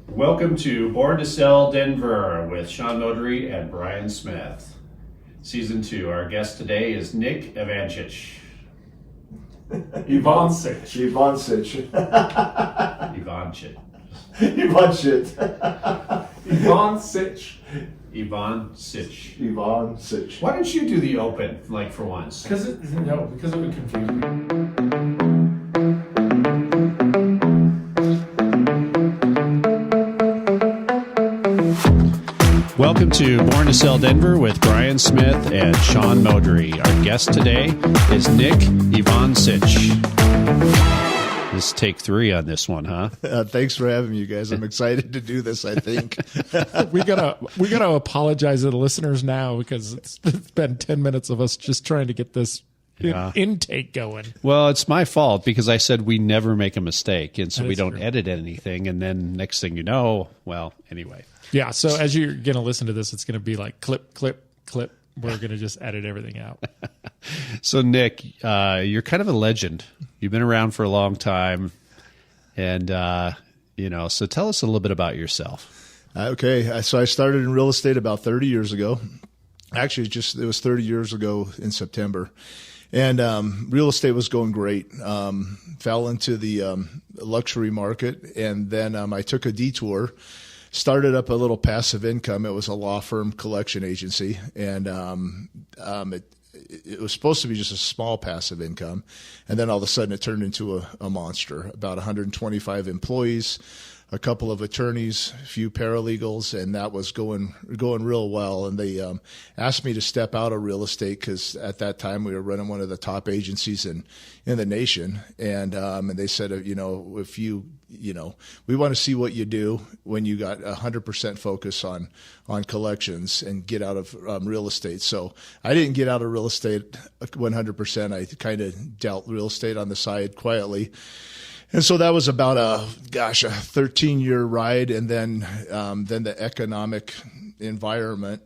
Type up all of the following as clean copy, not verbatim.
Welcome to Born to Sell Denver with Sean Moudry and Brian Smith. Season 2. Our guest today is Nick Evancich. Evancich. Evancich. Evancich. Evancich. Evancich. Why don't you do the open, like for once? Because it would confuse me. Welcome to Born to Sell Denver with Brian Smith and Sean Moudry. Our guest today is Nick Evancich. This is take 3 on this one, huh? Thanks for having me, you guys. I'm excited to do this, I think. we gotta apologize to the listeners now because it's been 10 minutes of us just trying to get this intake going. Well, it's my fault because I said we never make a mistake, and so we don't edit anything, and then next thing you know, well, anyway. Yeah, so as you're going to listen to this, it's going to be like clip, clip, clip. We're going to just edit everything out. So, Nick, you're kind of a legend. You've been around for a long time, and, so tell us a little bit about yourself. Okay, so I started in real estate about 30 years ago. Actually, it was 30 years ago in September. And real estate was going great. Fell into the luxury market, and then I took a detour. Started up a little passive income. It was a law firm collection agency, and it was supposed to be just a small passive income, and then all of a sudden it turned into a monster. About 125 employees, a couple of attorneys, a few paralegals, and that was going real well. And they asked me to step out of real estate because at that time we were running one of the top agencies in the nation, and they said, if we want to see what you do when you got 100% focus on collections and get out of real estate. So I didn't get out of real estate 100%. I kind of dealt real estate on the side quietly. And so that was about a 13-year ride. And then the economic environment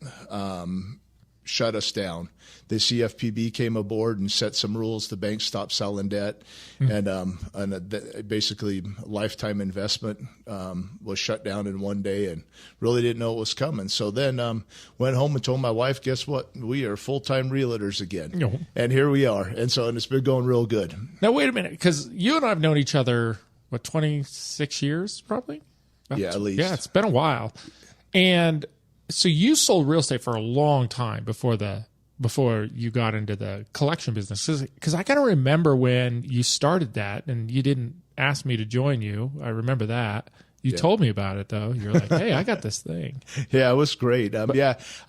shut us down. The CFPB came aboard and set some rules. The banks stopped selling debt, and basically lifetime investment was shut down in one day, and really didn't know what was coming. So then went home and told my wife, guess what? We are full-time realtors again. No. And here we are. And it's been going real good. Now, wait a minute, because you and I have known each other, 26 years probably? Yeah, at least. Yeah, it's been a while. And so you sold real estate for a long time before you got into the collection business. Because I kind of remember when you started that and you didn't ask me to join you. I remember that. You told me about it, though. You're like, hey, I got this thing. Yeah, it was great. I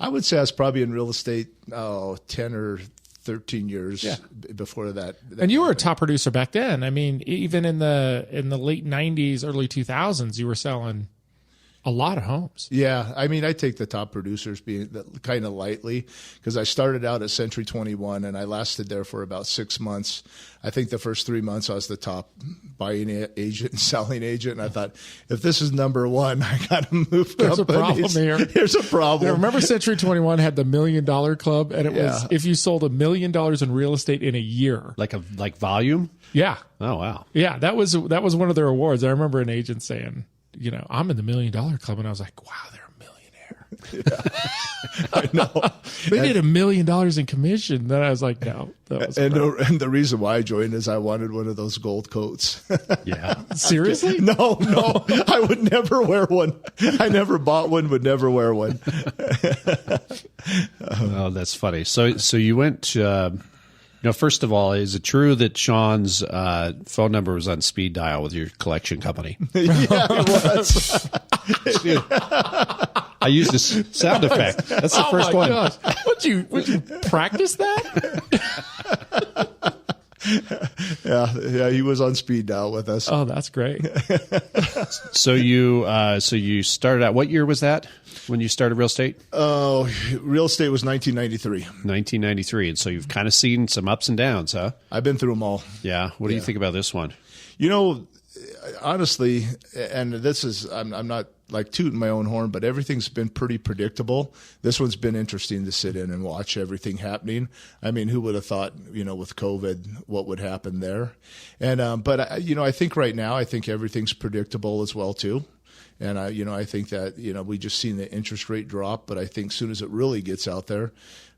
would say I was probably in real estate 10 or 13 years before that. And you were a top producer back then. I mean, even in the late 90s, early 2000s, you were selling a lot of homes. Yeah. I mean, I take the top producers being kind of lightly because I started out at Century 21 and I lasted there for about 6 months. I think the first 3 months I was the top buying agent and selling agent. And I thought, if this is number one, I got to move There's companies. A problem here. There's a problem. Yeah, remember Century 21 had the $1 Million Club, and it was if you sold $1 million in real estate in a year. Like volume? Yeah. Oh, wow. Yeah, that was one of their awards. I remember an agent saying, I'm in the $1 Million Club, and I was like, wow, they're a millionaire. Yeah. I know. They did $1 million in commission. Then I was like, no. And the reason why I joined is I wanted one of those gold coats. Yeah. Seriously? No. I would never wear one. I never bought one, would never wear one. Oh, that's funny. So you went first of all, is it true that Sean's phone number was on speed dial with your collection company? Yeah, it was. I used this sound effect. That's the first one. Gosh. Would you practice that? Yeah, he was on speed dial with us. Oh, that's great. So you started out. What year was that when you started real estate? Oh, real estate was 1993. 1993, and so you've kind of seen some ups and downs, huh? I've been through them all. Yeah. What do you think about this one? Honestly, and this is, I'm not like tooting my own horn, but everything's been pretty predictable. This one's been interesting to sit in and watch everything happening. I mean, who would have thought, with COVID, what would happen there? And, but I think right now, I think everything's predictable as well too. And I think that, we just seen the interest rate drop, but I think soon as it really gets out there,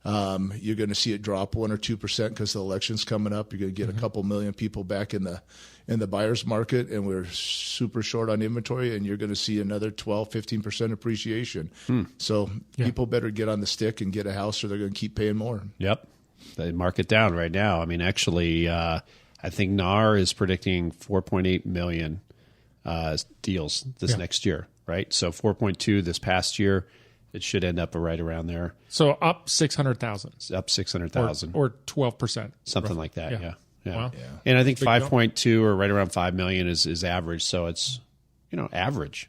you're going to see it drop 1 or 2% because the election's coming up. You're going to get a couple million people back in the buyer's market, and we're super short on inventory, and you're going to see another 12, 15% appreciation. So people better get on the stick and get a house, or they're going to keep paying more. Yep. They mark it down right now. I mean, actually, I think NAR is predicting 4.8 million deals this next year, right? So 4.2 this past year. It should end up right around there. So up 600,000. Up 600,000. Or 12%. Something like that, yeah. Wow. And I think 5.2 or right around 5 million is average. So it's, an average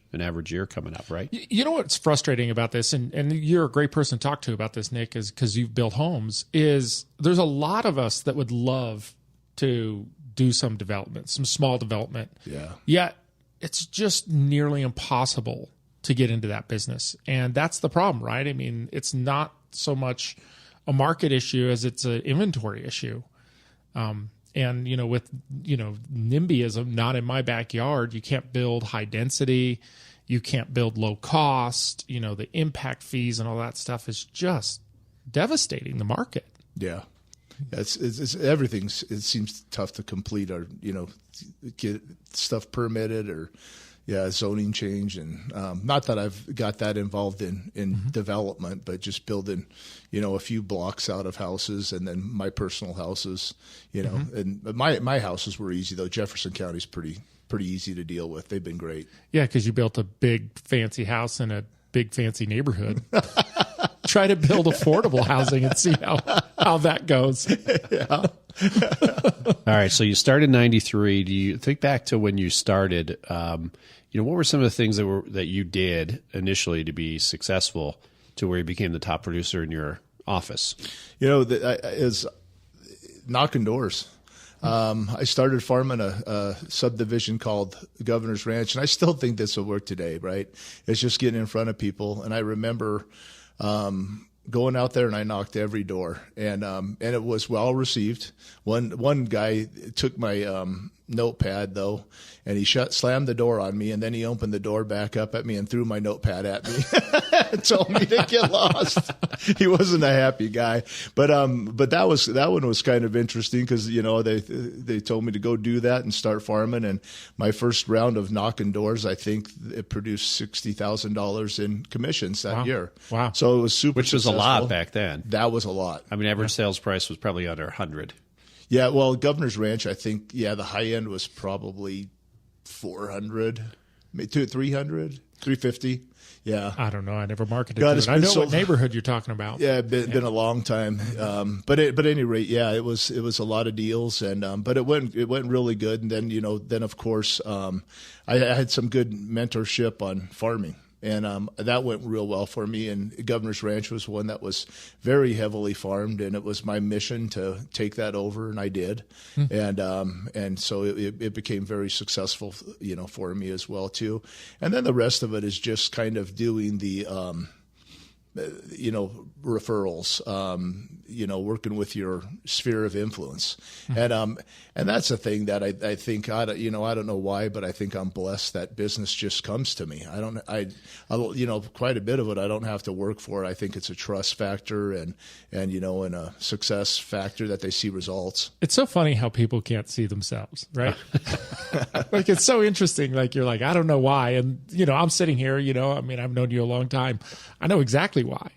year coming up, right? You know what's frustrating about this, and you're a great person to talk to about this, Nick, is because you've built homes, is there's a lot of us that would love to do some development, some small development. Yeah. Yet it's just nearly impossible to get into that business. And that's the problem, right? I mean, it's not so much a market issue as it's an inventory issue. And, with, NIMBYism, not in my backyard, you can't build high density. You can't build low cost. The impact fees and all that stuff is just devastating the market. Yeah. It's everything's, it seems tough to complete or, get stuff permitted or, zoning change. And not that I've got that involved in development, but just building, a few blocks out of houses and then my personal houses, and my houses were easy though. Jefferson County's pretty easy to deal with. They've been great. Yeah, because you built a big fancy house in a big fancy neighborhood. Try to build affordable housing and see how that goes. Yeah. All right. So you started in 93. Do you think back to when you started? What were some of the things that you did initially to be successful to where you became the top producer in your office? Is knocking doors. I started farming a subdivision called Governor's Ranch, and I still think this will work today, right? It's just getting in front of people. And I remember going out there and I knocked every door, and it was well received. One guy took my notepad though, and he slammed the door on me, and then he opened the door back up at me and threw my notepad at me and told me to get lost. He wasn't a happy guy, but that one was kind of interesting because they told me to go do that and start farming. And my first round of knocking doors, I think it produced $60,000 in commissions that year. Wow! So it was super, which was successful. A lot back then. That was a lot. I mean, average sales price was probably under 100. Yeah, well, Governor's Ranch, I think, the high end was probably 400, maybe 300, 350. Yeah. I don't know. I never marketed it. I know what neighborhood you're talking about. Yeah, been a long time. But at any rate, it was a lot of deals, and but it went really good. And then of course, I had some good mentorship on farming. And that went real well for me. And Governor's Ranch was one that was very heavily farmed, and it was my mission to take that over, and I did. And so it became very successful, for me as well too. And then the rest of it is just kind of doing the referrals, working with your sphere of influence. And that's the thing that I think, I don't know why, but I think I'm blessed that business just comes to me. I quite a bit of it, I don't have to work for it. I think it's a trust factor and a success factor that they see results. It's so funny how people can't see themselves, right? Like, it's so interesting. Like, you're like, I don't know why. And, I'm sitting here, I've known you a long time. I know exactly why.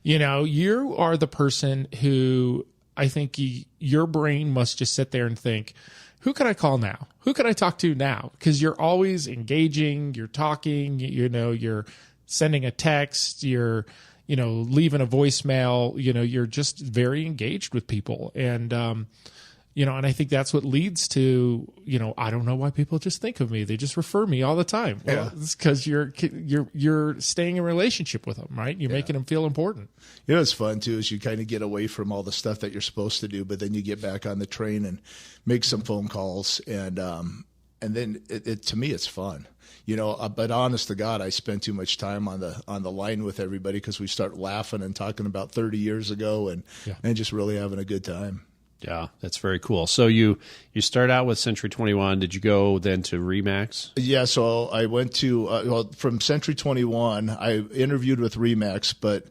You are the person who I think your brain must just sit there and think, who can I call now? Who can I talk to now? Because you're always engaging, you're talking, you're sending a text, you're, leaving a voicemail, you're just very engaged with people. And, and I think that's what leads to, I don't know why people just think of me. They just refer me all the time. Well, it's because you're staying in relationship with them, right? You're making them feel important. It's fun too, is you kind of get away from all the stuff that you're supposed to do, but then you get back on the train and make some phone calls, and then it to me it's fun. But honest to God, I spend too much time on the line with everybody because we start laughing and talking about 30 years ago and just really having a good time. Yeah, that's very cool. So you start out with Century 21. Did you go then to Remax? Yeah, so I went to from Century 21. I interviewed with Remax, but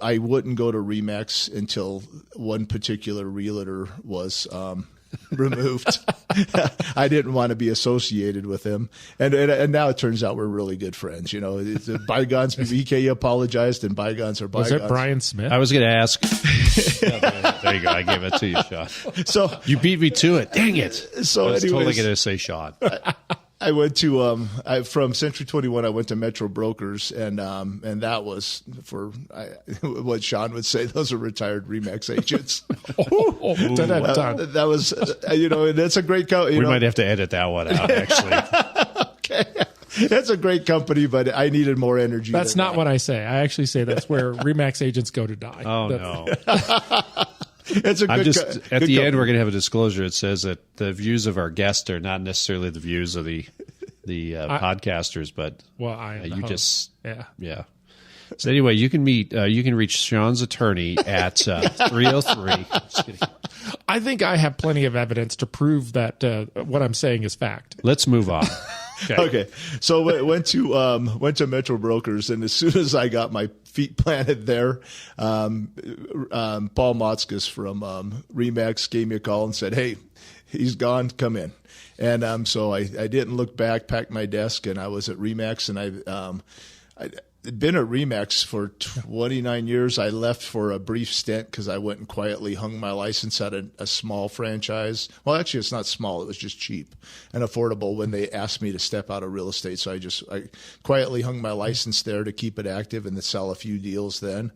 I wouldn't go to Remax until one particular realtor was removed. I didn't want to be associated with him, and now it turns out we're really good friends. You know, bygones. BK apologized, and bygones are bygones. Was it Brian Smith? I was going to ask. There you go. I gave it to you, Sean. So you beat me to it. Dang it. So I was totally anyways, going to say Sean. I went to from Century 21. I went to Metro Brokers, and that was for what Sean would say. Those are retired Remax agents. That was that's a great company. We might have to edit that one out. Actually, okay. That's a great company, but I needed more energy. That's not what I say. I actually say that's where Remax agents go to die. Oh no. It's a good. At the end, we're going to have a disclosure. It says that the views of our guests are not necessarily the views of the podcasters, but you just yeah. So anyway, you can reach Sean's attorney at 303. Just kidding. I think I have plenty of evidence to prove that what I'm saying is fact. Let's move on. Okay. So went to Metro Brokers, and as soon as I got my feet planted there, Paul Motzkus from Remax gave me a call and said, "Hey, he's gone. Come in." And so I didn't look back, packed my desk, and I was at Remax, and I'd been at Remax for 29 years. I left for a brief stint because I went and quietly hung my license at a small franchise. Well, actually, it's not small. It was just cheap and affordable when they asked me to step out of real estate. So I quietly hung my license there to keep it active and to sell a few deals then.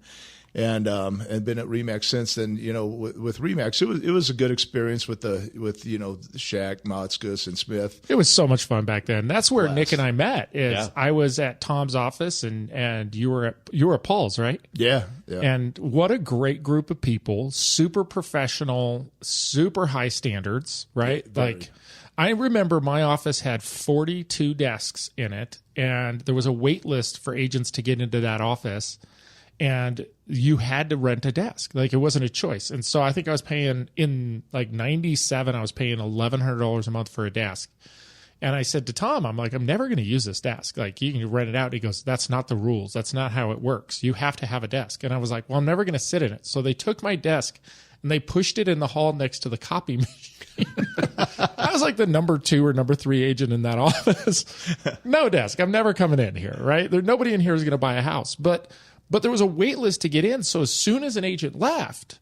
And been at Remax since then. You know, with Remax, it was a good experience with Shaq, Motzkus, and Smith. It was so much fun back then. That's where Nick and I met. I was at Tom's office, and you were at Paul's, right? Yeah. And what a great group of people! Super professional, super high standards, right? Like, I remember my office had 42 desks in it, and there was a wait list for agents to get into that office. And you had to rent a desk. Like, it wasn't a choice. And so I think I was paying in like 97, I was paying $1,100 a month for a desk. And I said to Tom, I'm like, I'm never going to use this desk. Like, you can rent it out. And he goes, that's not the rules. That's not how it works. You have to have a desk. And I was like, well, I'm never going to sit in it. So they took my desk and they pushed it in the hall next to the copy machine. I was like the number 2 or number 3 agent in that office. No desk. I'm never coming in here, right? Nobody in here is going to buy a house. But there was a wait list to get in. So as soon as an agent left,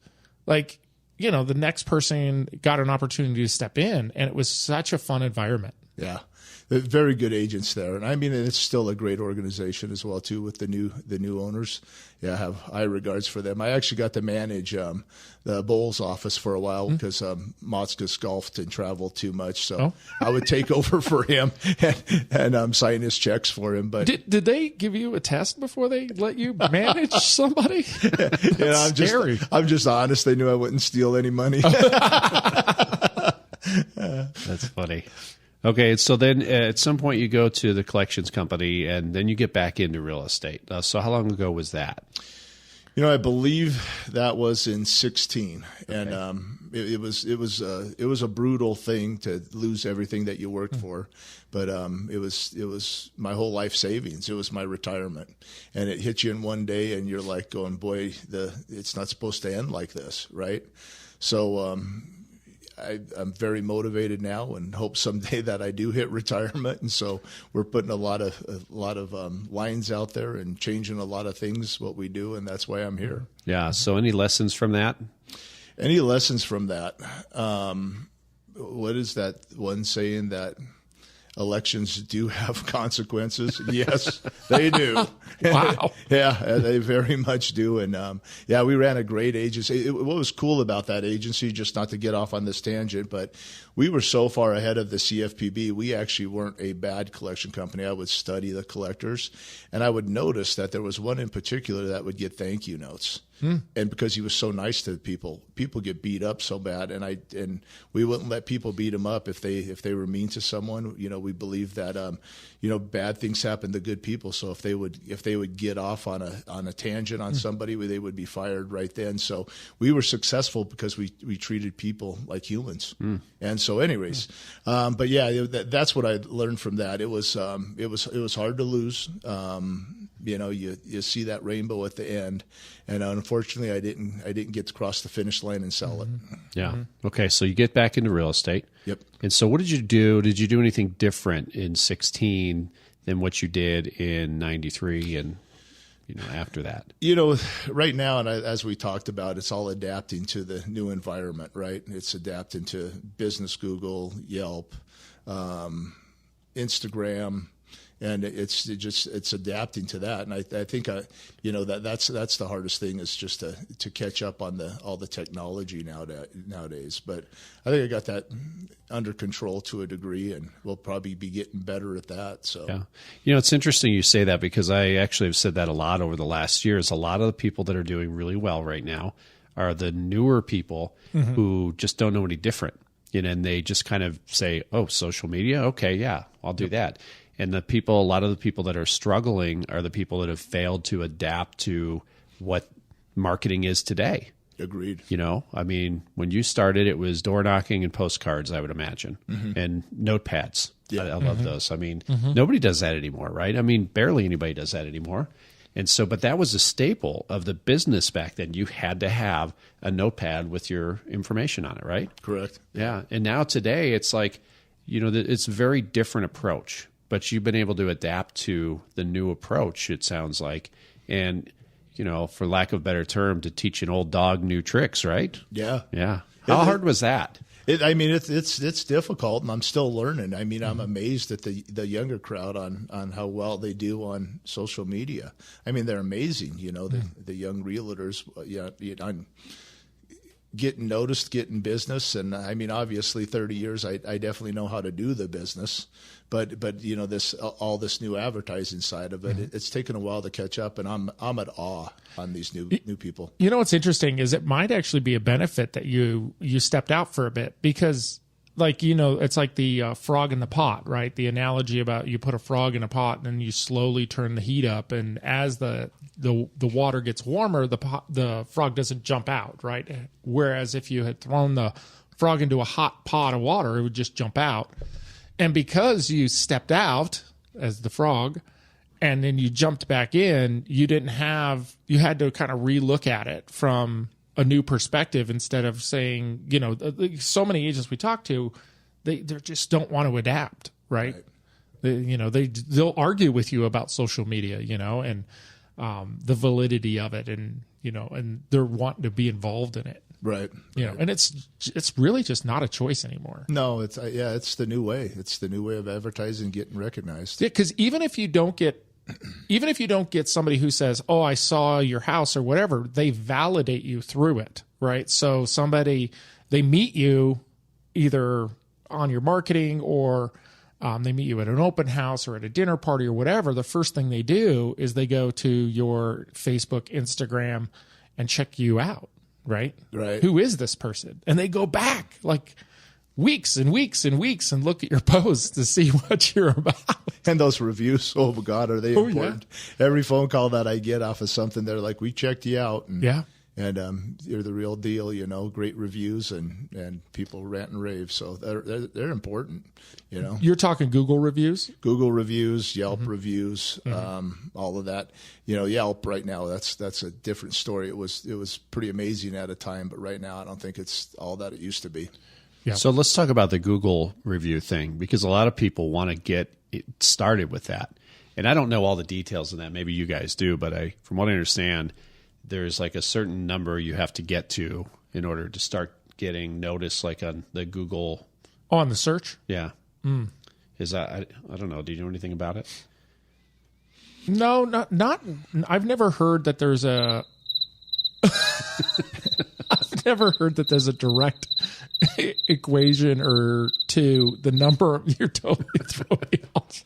like, the next person got an opportunity to step in, and it was such a fun environment. Yeah. They're very good agents there. And I mean, it's still a great organization as well, too, with the new owners. Yeah, I have high regards for them. I actually got to manage the Bowles office for a while because Motzkus golfed and traveled too much. So I would take over for him and sign his checks for him. But did they give you a test before they let you manage somebody? I'm just honest. They knew I wouldn't steal any money. That's funny. Okay, so then at some point you go to the collections company, and then you get back into real estate. So how long ago was that? I believe that was in 2016, and it was a brutal thing to lose everything that you worked for, but it was my whole life savings. It was my retirement, and it hit you in one day, and you're like going, boy, it's not supposed to end like this, right? So. I'm very motivated now and hope someday that I do hit retirement. And so we're putting a lot of lines out there and changing a lot of things, what we do. And that's why I'm here. Yeah. So any lessons from that? Any lessons from that? What is that one saying that elections do have consequences? Yes, they do. Wow. Yeah, they very much do. And we ran a great agency. What was cool about that agency, just not to get off on this tangent, but we were so far ahead of the CFPB, we actually weren't a bad collection company. I would study the collectors, and I would notice that there was one in particular that would get thank you notes. And because he was so nice to people get beat up so bad, and we wouldn't let people beat him up if they were mean to someone. We believe that bad things happen to good people. So if they would get off on a tangent on somebody, they would be fired right then. So we were successful because we treated people like humans. And so, anyways, but yeah, that's what I learned from that. It was hard to lose. You see that rainbow at the end, and unfortunately, I didn't get to cross the finish line and sell it. Yeah. Okay. So you get back into real estate. Yep. And so, what did you do? Did you do anything different in 16 than what you did in 93 and after that? Right now, and as we talked about, it's all adapting to the new environment. Right. It's adapting to business, Google, Yelp, Instagram. And it's adapting to that, and I think that's the hardest thing is just to catch up on all the technology nowadays. But I think I got that under control to a degree, and we'll probably be getting better at that. So yeah, it's interesting you say that because I actually have said that a lot over the last years. A lot of the people that are doing really well right now are the newer people who just don't know any different, and they just kind of say, "Oh, social media, okay, yeah, I'll do that." And a lot of the people that are struggling are the people that have failed to adapt to what marketing is today. Agreed. I mean, when you started, it was door knocking and postcards, I would imagine, and notepads. Yeah. I love those. I mean, nobody does that anymore, right? I mean, barely anybody does that anymore. And so, but that was a staple of the business back then. You had to have a notepad with your information on it, right? Correct. Yeah. And now today, it's like, it's a very different approach. But you've been able to adapt to the new approach, it sounds like. And, for lack of a better term, to teach an old dog new tricks, right? Yeah. Yeah. How hard was that? It's difficult, and I'm still learning. I mean, I'm amazed at the younger crowd on how well they do on social media. I mean, they're amazing, the young realtors. I'm getting noticed, getting business. And I mean, obviously 30 years, I definitely know how to do the business. But all this new advertising side of it, it's taken a while to catch up, and I'm at awe on these new people. What's interesting is it might actually be a benefit that you stepped out for a bit because, it's like the frog in the pot, right? The analogy about you put a frog in a pot and then you slowly turn the heat up, and as the water gets warmer, the frog doesn't jump out, right? Whereas if you had thrown the frog into a hot pot of water, it would just jump out. And because you stepped out as the frog and then you jumped back in, you had to kind of relook at it from a new perspective instead of saying, so many agents we talk to, they just don't want to adapt, right? They'll argue with you about social media, and the validity of it, and they're wanting to be involved in it. Right. And it's really just not a choice anymore. No, it's the new way. It's the new way of advertising, getting recognized. Yeah, because even if you don't get somebody who says, "Oh, I saw your house" or whatever, they validate you through it, right? So they meet you either on your marketing or they meet you at an open house or at a dinner party or whatever. The first thing they do is they go to your Facebook, Instagram, and check you out. Right? Who is this person? And they go back like weeks and weeks and weeks and look at your posts to see what you're about. And those reviews, oh my God, are they important? Yeah. Every phone call that I get off of something, they're like, "We checked you out." And, and you're the real deal, great reviews and people rant and rave. So they're important, You're talking Google reviews? Google reviews, Yelp reviews, all of that. Yelp right now, that's a different story. It was pretty amazing at a time, but right now I don't think it's all that it used to be. Yeah. So let's talk about the Google review thing, because a lot of people want to get started with that. And I don't know all the details of that. Maybe you guys do, but from what I understand, there's like a certain number you have to get to in order to start getting noticed, like on the Google. Oh, on the search? Yeah. Is that, I don't know. Do you know anything about it? No, not. I've never heard that there's a. I've never heard that there's a direct equation or to the number of, you're totally throwing me off.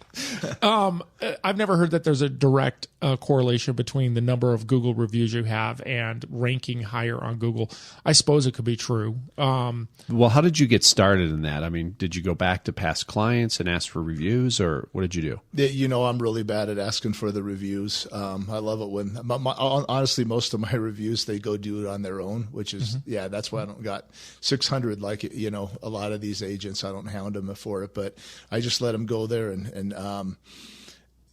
I've never heard that there's a direct correlation between the number of Google reviews you have and ranking higher on Google. I suppose it could be true. Well, how did you get started in that? I mean, did you go back to past clients and ask for reviews, or what did you do? You know, I'm really bad at asking for the reviews. I love it when, honestly, most of my reviews, they go do it on their own, which is, that's why I don't got 600 like, you know, a lot of these agents. I don't hound them for it, but I just let them go there. And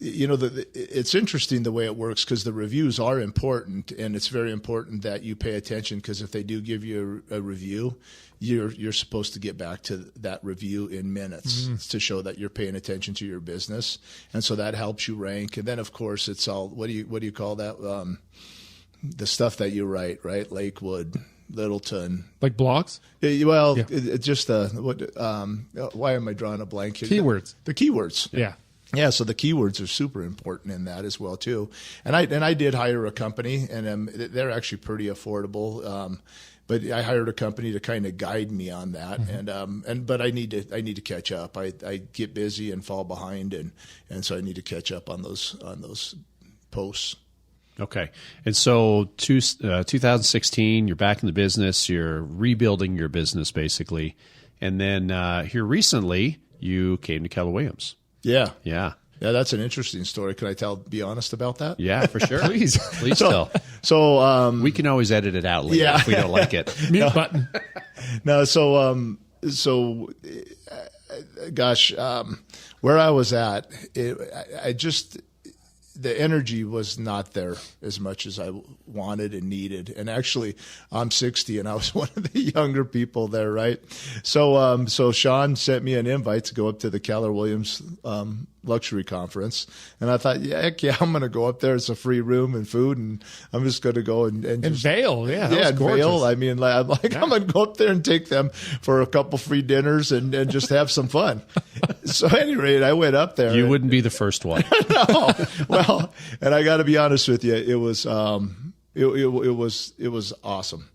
you know, it's interesting the way it works, because the reviews are important, and it's very important that you pay attention, because if they do give you a review, you're supposed to get back to that review in minutes to show that you're paying attention to your business, and so that helps you rank. And then of course it's all, what do you call that? The stuff that you write, right? Lakewood, Littleton, Like blogs? Well, it's just why am I drawing a blank here? Keywords. The keywords. Yeah. Yeah, so the keywords are super important in that as well too. And I did hire a company, and they're actually pretty affordable. But I hired a company to kind of guide me on that, but I need to catch up. I get busy and fall behind, and so I need to catch up on those posts. Okay. And so 2016, you're back in the business, you're rebuilding your business basically. And then here recently, you came to Keller Williams. Yeah. Yeah. Yeah, that's an interesting story. Can I be honest about that? Yeah, for sure. Please tell. So we can always edit it out later if we don't like it. Mute button. No, gosh, where I was at, the energy was not there as much as I wanted and needed. And actually, I'm 60, and I was one of the younger people there, right? So Sean sent me an invite to go up to the Keller Williams luxury conference, and I thought, heck yeah, I'm going to go up there. It's a free room and food, and I'm just going to go and just, Vail, that was in gorgeous. Vail. I mean, I'm going to go up there and take them for a couple free dinners and just have some fun. So at any rate, I went up there. You wouldn't be the first one. No. Well, and I got to be honest with you, it was awesome.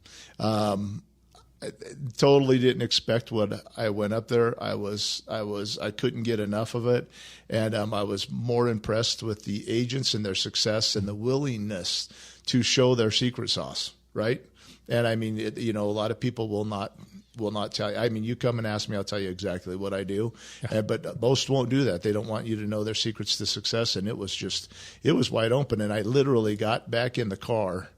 I totally didn't expect what I went up there. I couldn't get enough of it, and I was more impressed with the agents and their success and the willingness to show their secret sauce, right? And I mean, a lot of people will not tell you. I mean, you come and ask me, I'll tell you exactly what I do. But most won't do that. They don't want you to know their secrets to success. And it was wide open. And I literally got back in the car,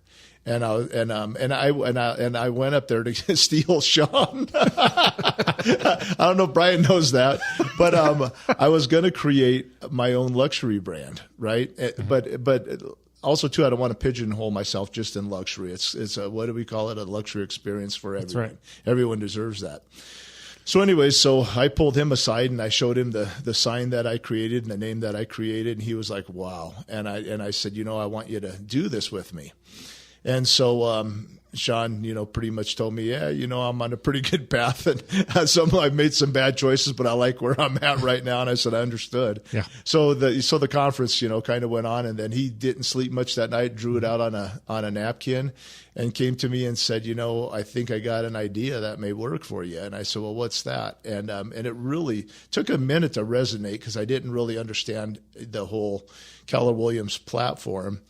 and I went up there to steal Sean. I don't know if Brian knows that, but I was going to create my own luxury brand, right? But also, too, I don't want to pigeonhole myself just in luxury. It's a, what do we call it? A luxury experience for everyone. That's right. Everyone deserves that. So anyways, I pulled him aside and I showed him the sign that I created and the name that I created, and he was like, wow. And I said, I want you to do this with me. And so Sean, pretty much told me, I'm on a pretty good path, and I've made some bad choices, but I like where I'm at right now. And I said, I understood. Yeah. So the conference, kind of went on, and then he didn't sleep much that night, drew it out on a napkin, and came to me and said, I think I got an idea that may work for you. And I said, well, what's that? And it really took a minute to resonate, because I didn't really understand the whole Keller Williams platform.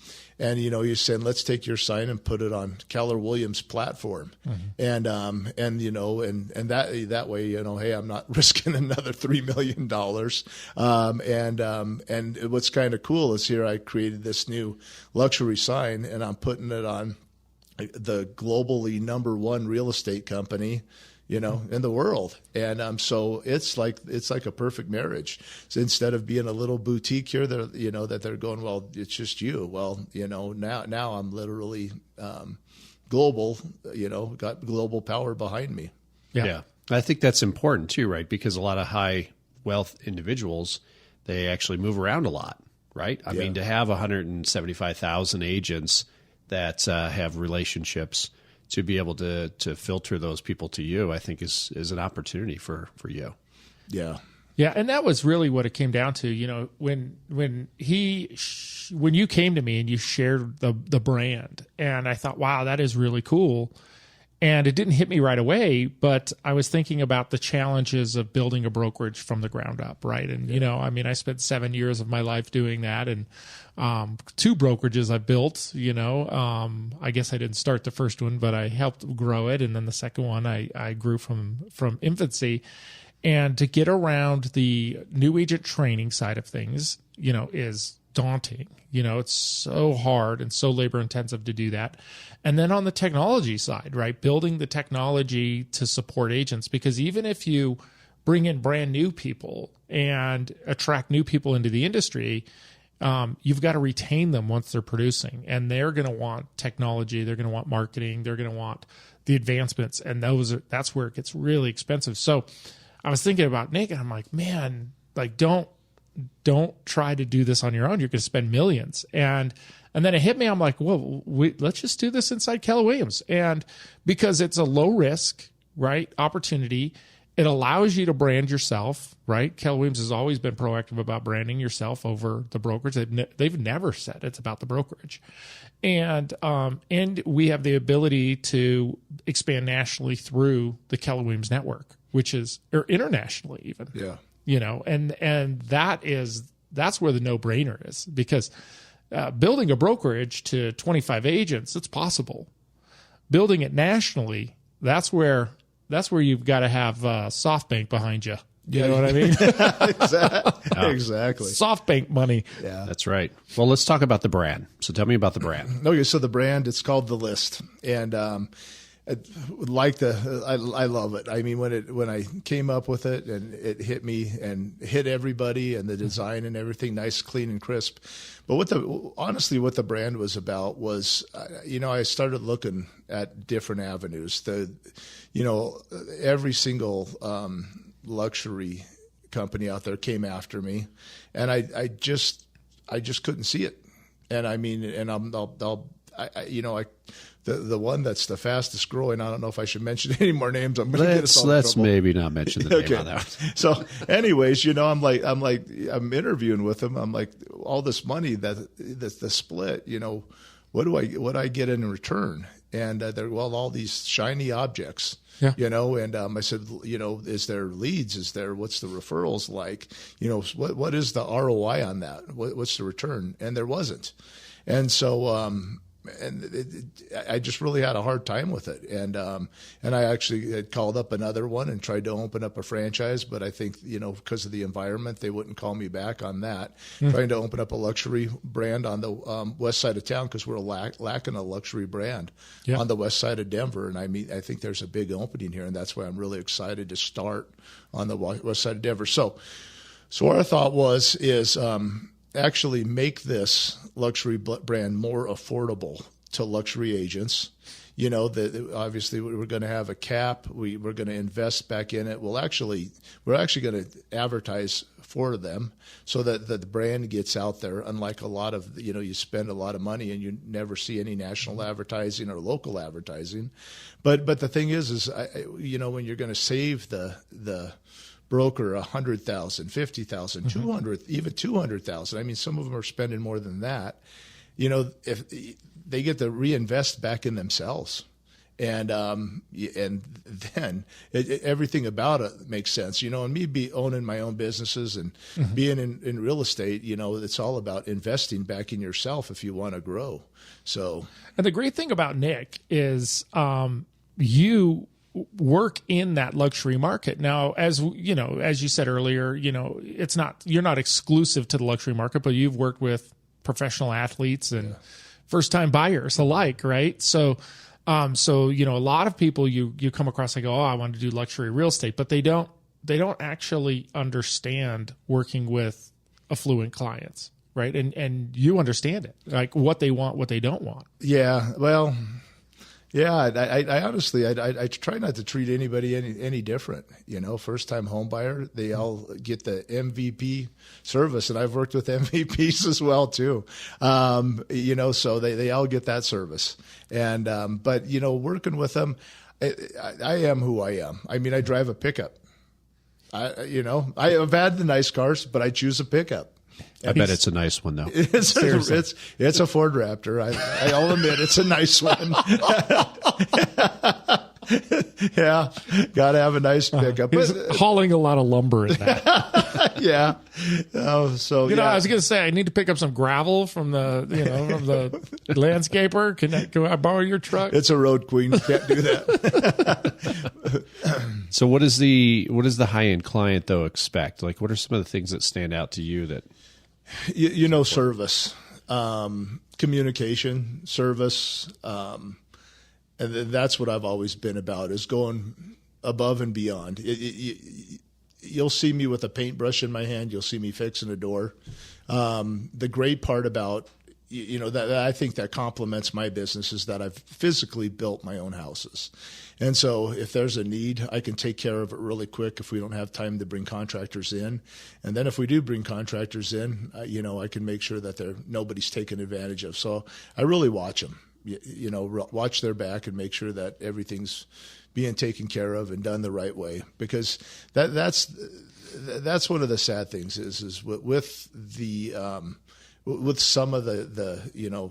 And, you're saying, let's take your sign and put it on Keller Williams platform. Mm-hmm. And that way, hey, I'm not risking another $3 million. And what's kind of cool is here I created this new luxury sign, and I'm putting it on the globally #1 real estate company, in the world. And so it's like a perfect marriage. So instead of being a little boutique here, that they're going, well, it's just you. Well, now I'm literally global, got global power behind me. Yeah. I think that's important too, right? Because a lot of high wealth individuals, they actually move around a lot, right? I mean, to have 175,000 agents that have relationships, to be able to filter those people to you, I think is an opportunity for you. Yeah. Yeah, and that was really what it came down to. When you came to me and you shared the brand, and I thought, wow, that is really cool. And it didn't hit me right away, but I was thinking about the challenges of building a brokerage from the ground up, right? And, I spent 7 years of my life doing that, and 2 brokerages I built, I guess I didn't start the first one, but I helped grow it. And then the second one I grew from infancy. And to get around the new agent training side of things, is daunting. It's so hard and so labor intensive to do that. And then on the technology side, right, building the technology to support agents, because even if you bring in brand new people and attract new people into the industry, you've got to retain them once they're producing, and they're going to want technology. They're going to want marketing. They're going to want the advancements. And that's where it gets really expensive. So I was thinking about Nick, and I'm like, man, like, don't try to do this on your own. You're going to spend millions. And then it hit me. I'm like, well, let's just do this inside Keller Williams. And because it's a low risk, right, opportunity, it allows you to brand yourself, right? Keller Williams has always been proactive about branding yourself over the brokerage. They've never said it's about the brokerage. And we have the ability to expand nationally through the Keller Williams network, or internationally even. Yeah. And that's where the no-brainer is, because building a brokerage to 25 agents, it's possible. Building it nationally, that's where you've got to have SoftBank behind you. You know what I mean? Exactly. SoftBank money. Yeah, That's right. Well, let's talk about the brand. So tell me about the brand. Okay, so the brand, it's called The List, and I love it. I mean, when I came up with it, and it hit me and hit everybody, and the design and everything, nice, clean, and crisp. But what the brand was about was, I started looking at different avenues. Every single luxury company out there came after me, and I just couldn't see it. And I mean, and the one that's the fastest growing, I don't know if I should mention any more names. I'm going to get us all in Let's trouble. maybe not mention the name on that. So, anyways, I'm interviewing with them. I'm like, all this money that the split, what do I get in return? And they're, all these shiny objects. Yeah. And I said, is there leads? What's the referrals like? What is the ROI on that? What's the return? And there wasn't. And so, I just really had a hard time with it. And I actually had called up another one and tried to open up a franchise, but I think, because of the environment, they wouldn't call me back on that. Trying to open up a luxury brand on the west side of town, because we're lacking a luxury brand on the west side of Denver. And I think there's a big opening here, and that's why I'm really excited to start on the west side of Denver. So our thought is actually make this luxury brand more affordable to luxury agents. Obviously we're going to have a cap. We're going to invest back in it. We're actually going to advertise for them so that the brand gets out there. Unlike a lot of, you spend a lot of money and you never see any national advertising or local advertising. But the thing is when you're going to save the broker $100,000, $50,000, 200, even 200,000. I mean, some of them are spending more than that. If they get to reinvest back in themselves, and then everything about it makes sense. And me owning my own businesses and being in real estate, it's all about investing back in yourself if you want to grow. So, and the great thing about Nick is you work in that luxury market. Now, as you said earlier, you're not exclusive to the luxury market, but you've worked with professional athletes and first-time buyers alike, right? So a lot of people you come across and go, oh, I want to do luxury real estate, but they don't actually understand working with affluent clients, right? And you understand it, like what they want, what they don't want. Yeah, well. Yeah, I honestly, I try not to treat anybody any different. First time home buyer, they all get the MVP service, and I've worked with MVPs as well too. So they all get that service. And but working with them, I am who I am. I mean, I drive a pickup. I've had the nice cars, but I choose a pickup. I bet it's a nice one, though. It's a Ford Raptor. I'll admit it's a nice one. Yeah, got to have a nice pickup. He's hauling a lot of lumber in that. Yeah. Oh, so I was going to say I need to pick up some gravel from the landscaper. Can I borrow your truck? It's a road queen. You can't do that. So what does the high end client though expect? Like, what are some of the things that stand out to you that service, communication, service, and that's what I've always been about, is going above and beyond. You'll see me with a paintbrush in my hand. You'll see me fixing a door. The great part about that I think that complements my business is that I've physically built my own houses. And so if there's a need, I can take care of it really quick if we don't have time to bring contractors in. And then if we do bring contractors in, I can make sure that nobody's taken advantage of. So I really watch them, watch their back and make sure that everything's being taken care of and done the right way. Because that's one of the sad things is with some of the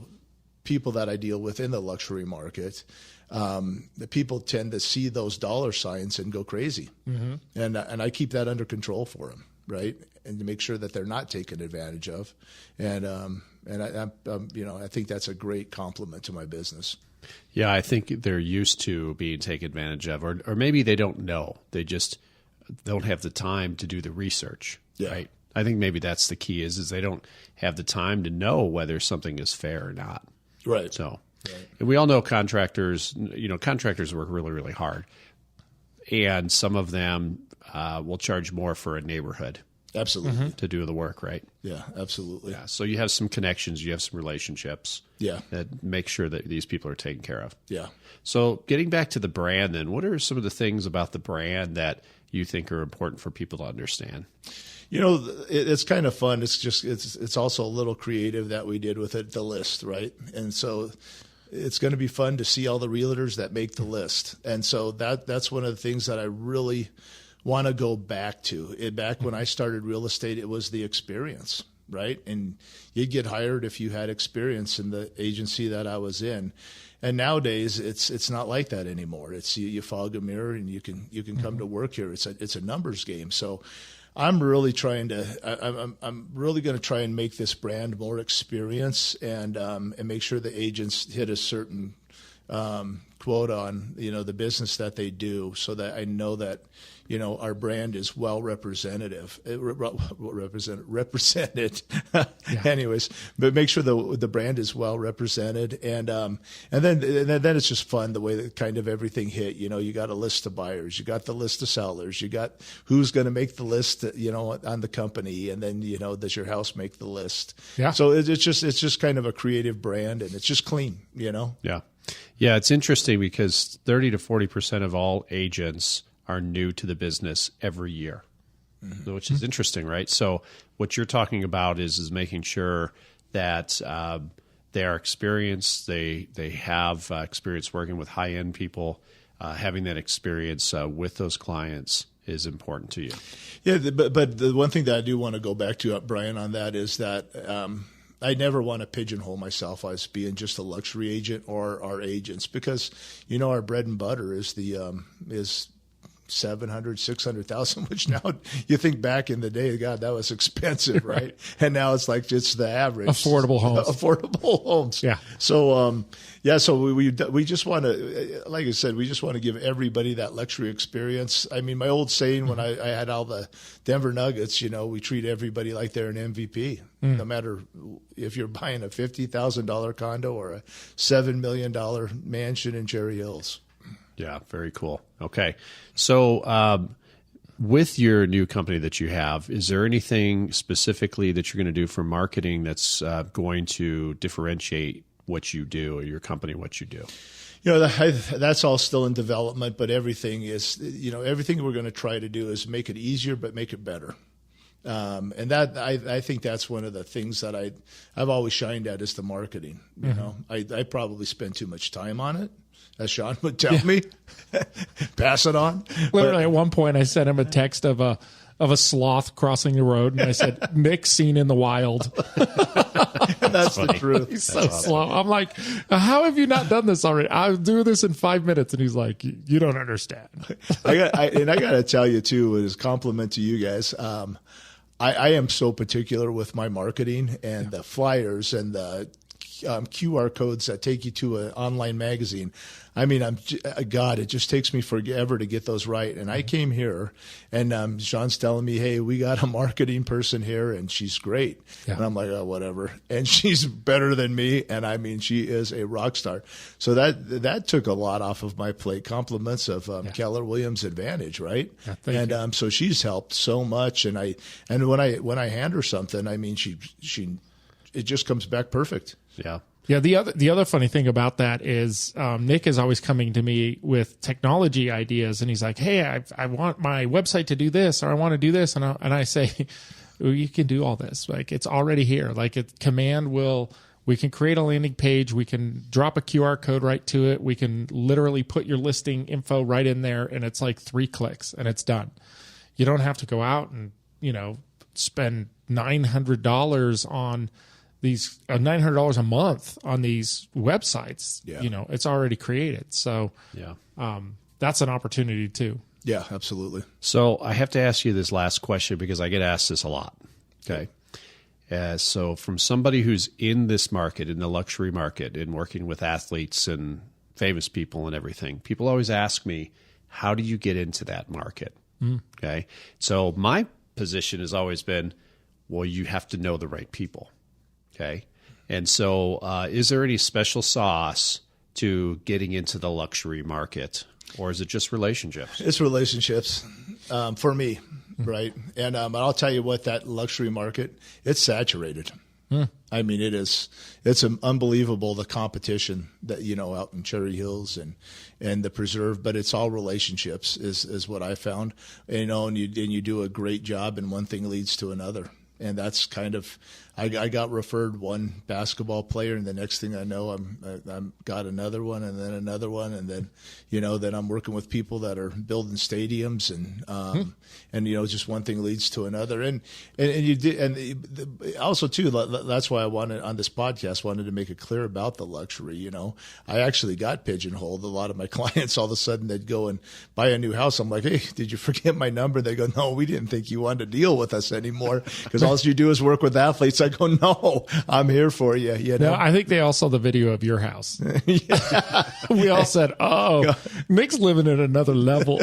people that I deal with in the luxury market, the people tend to see those dollar signs and go crazy. Mm-hmm. And I keep that under control for them, right? And to make sure that they're not taken advantage of. And I think that's a great compliment to my business. Yeah, I think they're used to being taken advantage of, or maybe they don't know. They just don't have the time to do the research, right? I think maybe that's the key is they don't have the time to know whether something is fair or not. Right. So, and we all know contractors work really, really hard. And some of them will charge more for a neighborhood. Absolutely. To do the work, right? Yeah, absolutely. Yeah. So you have some connections, you have some relationships. Yeah. That make sure that these people are taken care of. Yeah. So getting back to the brand then, what are some of the things about the brand that you think are important for people to understand? It's kind of fun. It's also a little creative that we did with it, the list, right? And so it's going to be fun to see all the realtors that make the list. And so that's one of the things that I really want to go back to. Back when I started real estate, it was the experience, right? And you'd get hired if you had experience in the agency that I was in. And nowadays, it's not like that anymore. It's you fog a mirror and you can come to work here. It's a numbers game. So I'm really trying to. I'm really going to try and make this brand more experience and make sure the agents hit a certain quote on the business that they do, so that I know that our brand is well represented. Anyways, but make sure the brand is well represented, and then it's just fun the way that kind of everything hit. You got a list of buyers, you got the list of sellers, you got who's going to make the list, on the company, and then does your house make the list? Yeah. So it's just kind of a creative brand, and it's just clean. Yeah. Yeah, it's interesting because 30 to 40% of all agents are new to the business every year, which is interesting, right? So what you're talking about is making sure that they are experienced, they have experience working with high-end people, having that experience with those clients is important to you. Yeah, but the one thing that I do want to go back to, Brian, on that is that I never want to pigeonhole myself as being just a luxury agent or our agents, because our bread and butter is is 700, 600,000, which now you think back in the day, God, that was expensive, right? And now it's like it's the average affordable homes. Yeah. So so we just want to, like I said, we just want to give everybody that luxury experience. I mean, my old saying when I had all the Denver Nuggets, we treat everybody like they're an MVP, no matter if you're buying a $50,000 condo or a $7 million mansion in Cherry Hills. Yeah, very cool. Okay. So with your new company that you have, is there anything specifically that you're going to do for marketing that's going to differentiate what you do, or your company, what you do? That's all still in development, but everything is, everything we're going to try to do is make it easier, but make it better. And that I think that's one of the things that I've always shined at is the marketing. I probably spend too much time on it, as Sean would tell me. Pass it on. Literally, at one point, I sent him a text of a sloth crossing the road, and I said, "Nick seen in the wild." And That's the truth. He's so slow. I'm like, how have you not done this already? I'll do this in 5 minutes. And he's like, you don't understand. I got to tell you too, as a compliment to you guys, I am so particular with my marketing and the flyers and the QR codes that take you to an online magazine. I mean, God, it just takes me forever to get those right. And I came here, and Sean's telling me, hey, we got a marketing person here, and she's great. Yeah. And I'm like, oh, whatever. And she's better than me, and I mean, she is a rock star. So that took a lot off of my plate. Compliments of Keller Williams Advantage, right? Yeah, and so she's helped so much. And when I hand her something, I mean, it just comes back perfect. Yeah. Yeah. The other funny thing about that is Nick is always coming to me with technology ideas, and he's like, "Hey, I want my website to do this, or I want to do this," and I say, well, "You can do all this. Like, it's already here. Like, we can create a landing page. We can drop a QR code right to it. We can literally put your listing info right in there, and it's like 3 clicks, and it's done. You don't have to go out and spend $900 on these $900 a month on these websites. Yeah. It's already created. So that's an opportunity too. Yeah, absolutely. So I have to ask you this last question because I get asked this a lot. Okay. So from somebody who's in this market, in the luxury market, and working with athletes and famous people and everything, people always ask me, how do you get into that market? Okay. So my position has always been, well, you have to know the right people. Okay. And so is there any special sauce to getting into the luxury market, or is it just relationships? It's relationships for me, right? And I'll tell you what, that luxury market, it's saturated. I mean, it's unbelievable, the competition that, out in Cherry Hills and the Preserve, but it's all relationships is what I found, and you do a great job, and one thing leads to another. And that's kind of, I got referred one basketball player, and the next thing I know, I'm got another one, and then another one, and then, then I'm working with people that are building stadiums, and just one thing leads to another, and you did, and also too, that's why I wanted on this podcast to make it clear about the luxury. I actually got pigeonholed. A lot of my clients, all of a sudden, they'd go and buy a new house. I'm like, hey, did you forget my number? They go, no, we didn't think you wanted to deal with us anymore because all you do is work with athletes. I go, no, I'm here for you. No, I think they all saw the video of your house. We all said, oh, Nick's living at another level.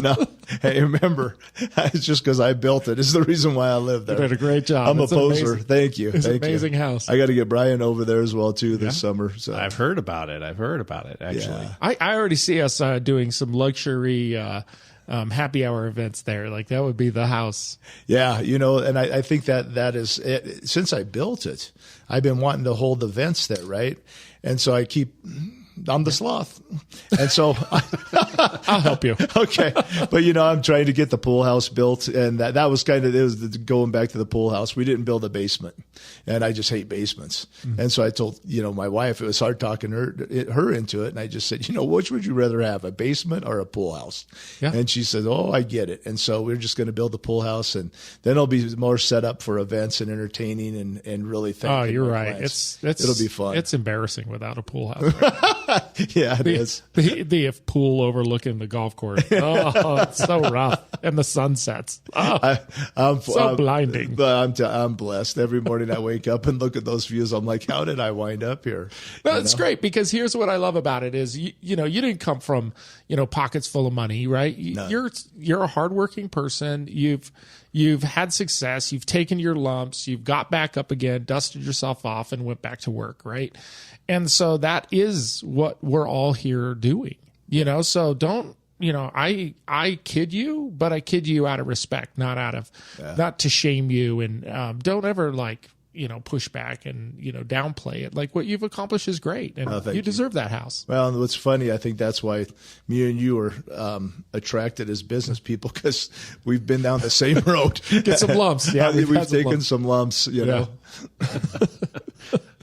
No, hey, remember, it's just because I built it. It's the reason why I live there. You did a great job. I'm a poser. Amazing. Thank you. It's an amazing house. I got to get Brian over there as well, too, this summer. So. I've heard about it, actually. Yeah. I already see us doing some luxury happy hour events there. Like, that would be the house. Yeah, and I think that is it. Since I built it, I've been wanting to hold events there, right? And so I'm the sloth. And so I'll help you. Okay. But, I'm trying to get the pool house built. And that was it was going back to the pool house. We didn't build a basement. And I just hate basements. And so I told, my wife, it was hard talking her into it. And I just said, which would you rather have, a basement or a pool house? Yeah. And she said, oh, I get it. And so we're just going to build the pool house. And then it'll be more set up for events and entertaining and really thanking. Oh, you're right. It'll be fun. It's embarrassing without a pool house. Right? Yeah, it is. The pool overlooking the golf course. Oh, it's so rough. And the sunsets. Oh, I'm blinding. But I'm blessed. Every morning I wake up and look at those views. I'm like, how did I wind up here? No, it's great, because here's what I love about it is, you didn't come from, pockets full of money, right? No. You're a hardworking person. You've had success. You've taken your lumps. You've got back up again, dusted yourself off, and went back to work, right? And so that is what we're all here doing, so don't, I kid you, but I kid you out of respect, not to shame you. And don't ever push back and, downplay it. Like, what you've accomplished is great, and you deserve that house. Well, and what's funny, I think that's why me and you are attracted as business people, because we've been down the same road. Get some lumps. Yeah, we've taken some lumps, know.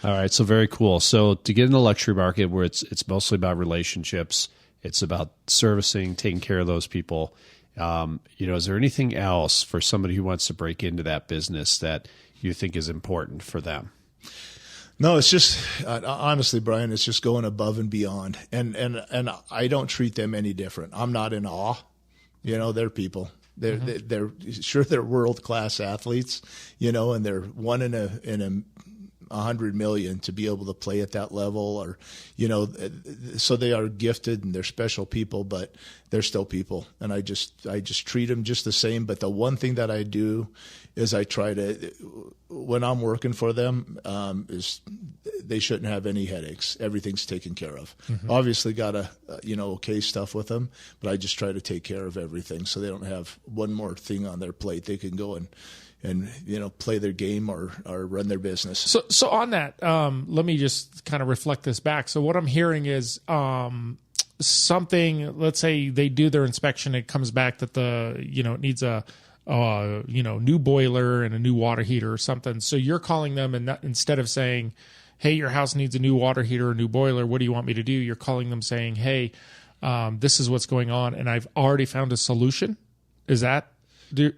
All right. So very cool. So to get in the luxury market, where it's mostly about relationships, it's about servicing, taking care of those people. Is there anything else for somebody who wants to break into that business that you think is important for them? No, it's just honestly, Brian, it's just going above and beyond, and I don't treat them any different. I'm not in awe. They're people. They're sure they're world class athletes, and they're one in a 100 million to be able to play at that level, or so they are gifted and they're special people, but they're still people, and I just treat them just the same. But the one thing that I do is I try to, when I'm working for them, is they shouldn't have any headaches. Everything's taken care of. Obviously got to okay stuff with them, but I just try to take care of everything so they don't have one more thing on their plate. They can go and play their game or run their business. So on that, let me just kind of reflect this back. So what I'm hearing is something. Let's say they do their inspection, it comes back that it needs a new boiler and a new water heater or something. So you're calling them, and instead of saying, "Hey, your house needs a new water heater or a new boiler. What do you want me to do?" You're calling them saying, "Hey, this is what's going on, and I've already found a solution." Is that the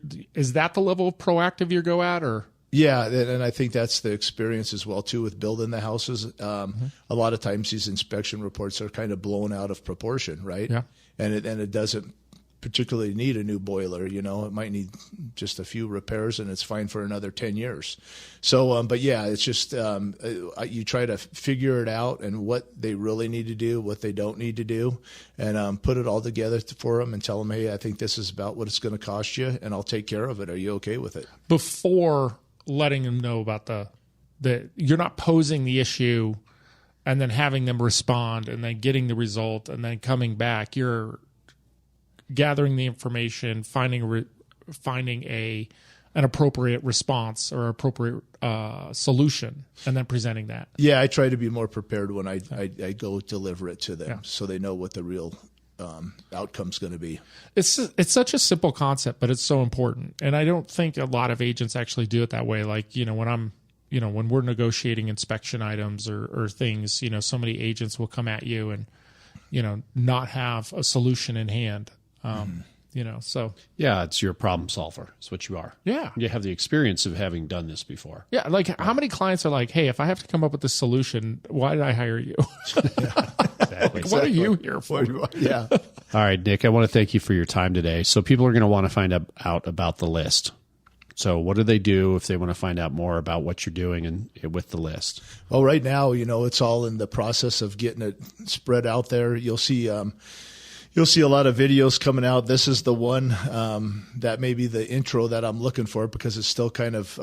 level of proactive you go at, or? Yeah, and I think that's the experience as well too with building the houses. A lot of times these inspection reports are kind of blown out of proportion, right? Yeah, and it doesn't particularly need a new boiler. It might need just a few repairs, and it's fine for another 10 years. So, but yeah, it's just you try to figure it out and what they really need to do, what they don't need to do, and put it all together for them and tell them, "Hey, I think this is about what it's going to cost you, and I'll take care of it. Are you okay with it?" Before letting them know about the you're not posing the issue and then having them respond and then getting the result and then coming back. You're gathering the information, finding an appropriate response or appropriate solution, and then presenting that. Yeah, I try to be more prepared when I go deliver it to them, so they know what the real outcome's going to be. It's such a simple concept, but it's so important, and I don't think a lot of agents actually do it that way. Like when we're negotiating inspection items or things, so many agents will come at you and not have a solution in hand. So yeah, it's your problem solver. It's what you are. Yeah, you have the experience of having done this before. Yeah, like how many clients are like, "Hey, if I have to come up with this solution, why did I hire you?" Exactly. What are you here for? Yeah. All right, Nick, I want to thank you for your time today. So people are going to want to find out about the list. So what do they do if they want to find out more about what you're doing and with the list? Well, right now, it's all in the process of getting it spread out there. You'll see a lot of videos coming out. This is the one that may be the intro that I'm looking for because it's still kind of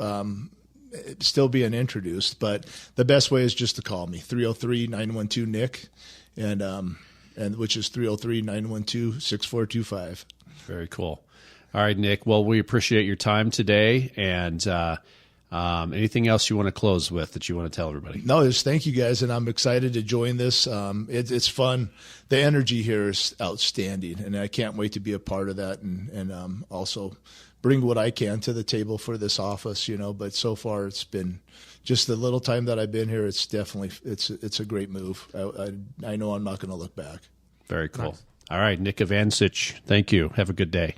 still being introduced. But the best way is just to call me, 303-912-NICK, and which is 303-912-6425. Very cool. All right, Nick. Well, we appreciate your time today. And anything else you want to close with that you want to tell everybody? No, just thank you guys, and I'm excited to join this. It's fun. The energy here is outstanding, and I can't wait to be a part of that and also bring what I can to the table for this office. But so far it's been just the little time that I've been here. It's definitely it's a great move. I know I'm not going to look back. Very cool. Nice. All right, Nick Evancich, thank you. Have a good day.